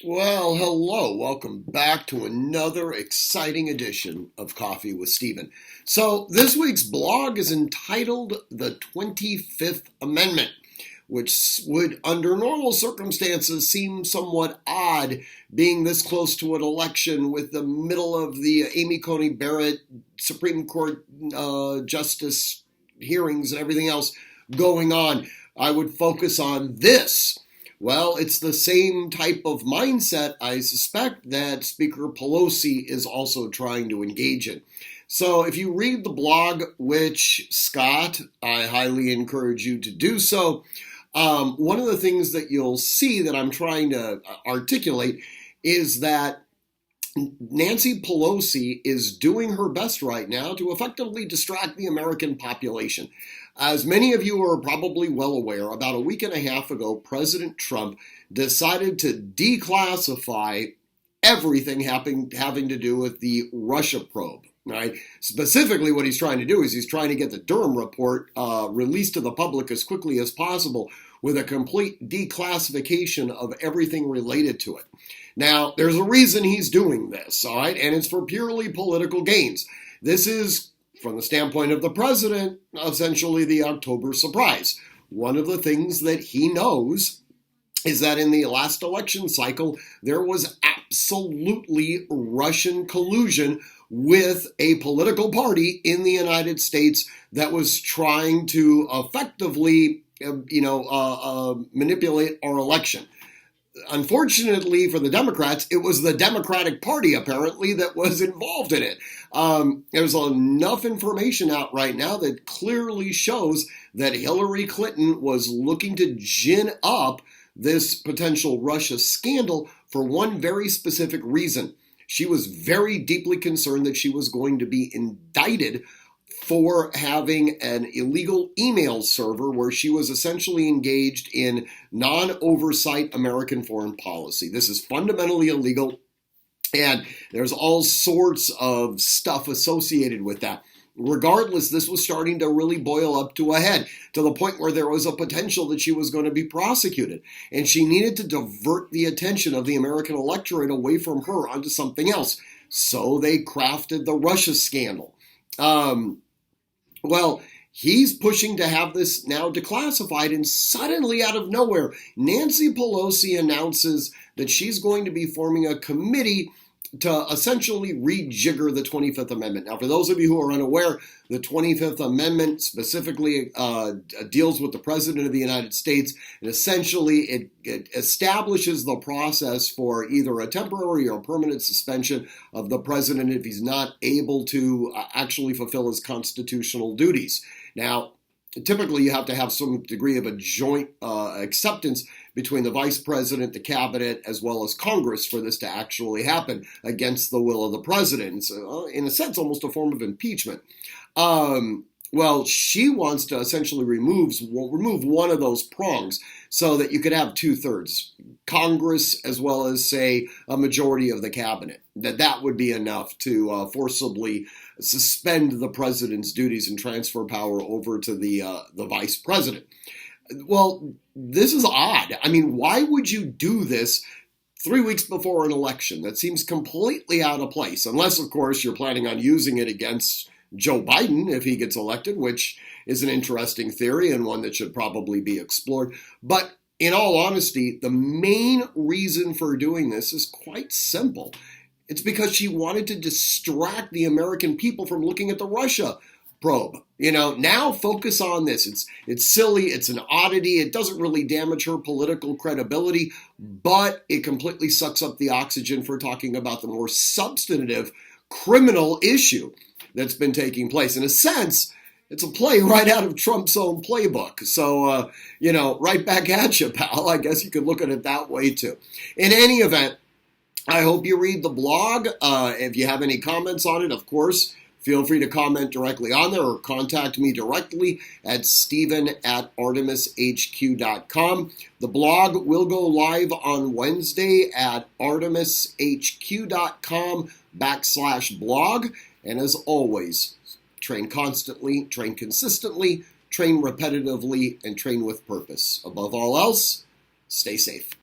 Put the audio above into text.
Well, hello. Welcome back to another exciting edition of Coffee with Stephen. So, this week's blog is entitled The 25th Amendment, which would, under normal circumstances, seem somewhat odd being this close to an election with the middle of the Amy Coney Barrett Supreme Court justice hearings and everything else going on. I would focus on this. Well, it's the same type of mindset, I suspect, that Speaker Pelosi is also trying to engage in. So if you read the blog, which, Scott, I highly encourage you to do so, one of the things that you'll see that I'm trying to articulate is that Nancy Pelosi is doing her best right now to effectively distract the American population. As many of you are probably well aware, about a week and a half ago, President Trump decided to declassify everything having to do with the Russia probe. Right? Specifically, what he's trying to do is he's trying to get the Durham report released to the public as quickly as possible with a complete declassification of everything related to it. Now, there's a reason he's doing this, all right? And it's for purely political gains. This is, from the standpoint of the president, essentially the October surprise. One of the things that he knows is that in the last election cycle, there was absolutely Russian collusion with a political party in the United States that was trying to effectively, manipulate our election. Unfortunately for the Democrats, it was the Democratic Party, apparently, that was involved in it. There's enough information out right now that clearly shows that Hillary Clinton was looking to gin up this potential Russia scandal for one very specific reason. She was very deeply concerned that she was going to be indicted for having an illegal email server where she was essentially engaged in non-oversight American foreign policy. This is fundamentally illegal, and there's all sorts of stuff associated with that. Regardless, this was starting to really boil up to a head, to the point where there was a potential that she was going to be prosecuted. And she needed to divert the attention of the American electorate away from her onto something else. So they crafted the Russia scandal. Well, he's pushing to have this now declassified, and suddenly, out of nowhere, Nancy Pelosi announces that she's going to be forming a committee to essentially rejigger the 25th Amendment. Now, for those of you who are unaware, the 25th Amendment specifically deals with the President of the United States, and essentially it establishes the process for either a temporary or permanent suspension of the President if he's not able to actually fulfill his constitutional duties. Now, typically, you have to have some degree of a joint acceptance between the vice president, the cabinet, as well as Congress for this to actually happen against the will of the president. So, in a sense, almost a form of impeachment. Well, she wants to essentially remove one of those prongs so that you could have 2/3 Congress as well as, say, a majority of the cabinet. That would be enough to forcibly suspend the president's duties and transfer power over to the vice president. Well, this is odd. I mean, why would you do this 3 weeks before an election? That seems completely out of place, unless, of course, you're planning on using it against Joe Biden if he gets elected, which is an interesting theory and one that should probably be explored. But in all honesty, the main reason for doing this is quite simple. It's because she wanted to distract the American people from looking at the Russia probe. Now focus on this. It's silly. It's an oddity. It doesn't really damage her political credibility, but it completely sucks up the oxygen for talking about the more substantive criminal issue that's been taking place. In a sense, it's a play right out of Trump's own playbook. So, right back at you, pal. I guess you could look at it that way, too. In any event, I hope you read the blog. If you have any comments on it, of course, feel free to comment directly on there or contact me directly at stephen@artemishq.com. The blog will go live on Wednesday at artemishq.com/blog. And as always, train constantly, train consistently, train repetitively, and train with purpose. Above all else, stay safe.